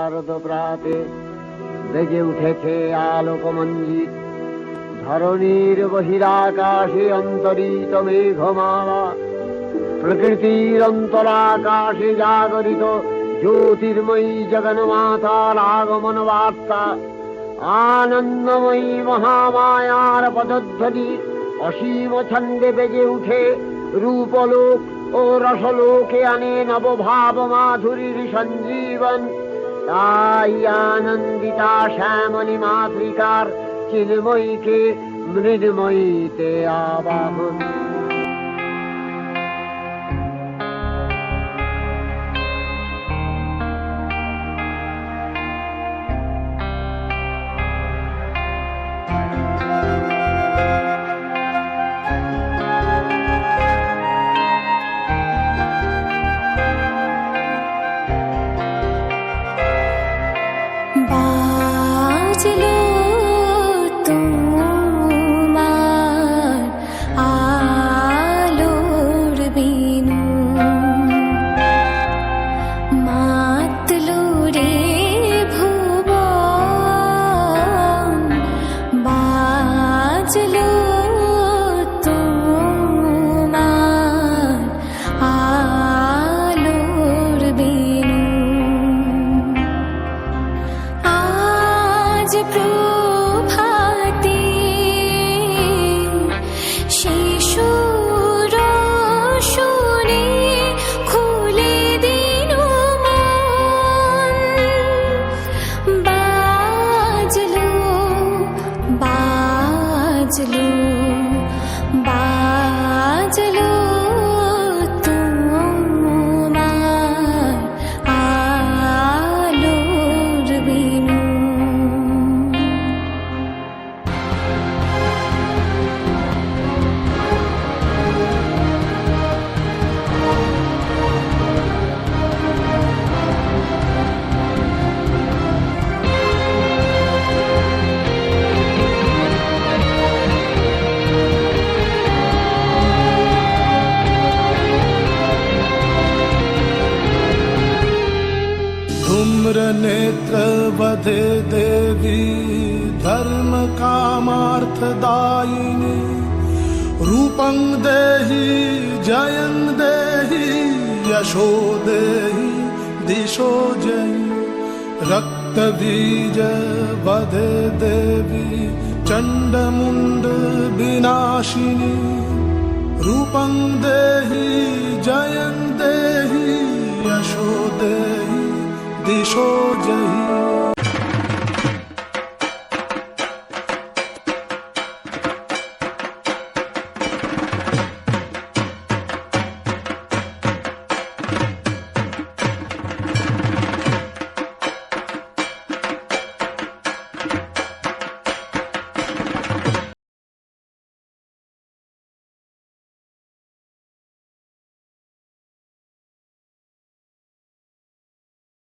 শারদ প্রাতে বেজে উঠেছে আলোকমঞ্জিত ধরণীর বহিরাকাশে অন্তরিত মেঘমালা প্রকৃতির অন্তরাকাশে জাগরিত জ্যোতির্ময়ী জগন্মাতার আগমন বার্তা আনন্দময়ী মহামায়ার পদধ্বনি অসীম ছন্দে বেজে উঠে রূপলোক ও রসলোকে আনে নবভাব মাধুরীর সঞ্জীবন। তাই আনন্দিতা শ্যামলী মাতৃকার চিন্ময়ীকে মৃন্ময়ীতে আবাহন। বাজলো তোমার আলোর বিনু, মাতলো রে ভুবন। বাজলো তোমার আলোর বিনু, আজ প্রভাতে শিশুর শুনে খুলে দিল মন। বাজলো বাজলো বাজলো তোমার আলোর বিনু। धूम्र नेत्र वधे देवी धर्म कामार्थदायिनी, रूपं देहि जयं देहि यशो देहि दिशो जयि। रक्त बीज वधे देवी चंडमुंड विनाशिनी, रूपं देहि जयं देहि यशो देहि दिशो जयि।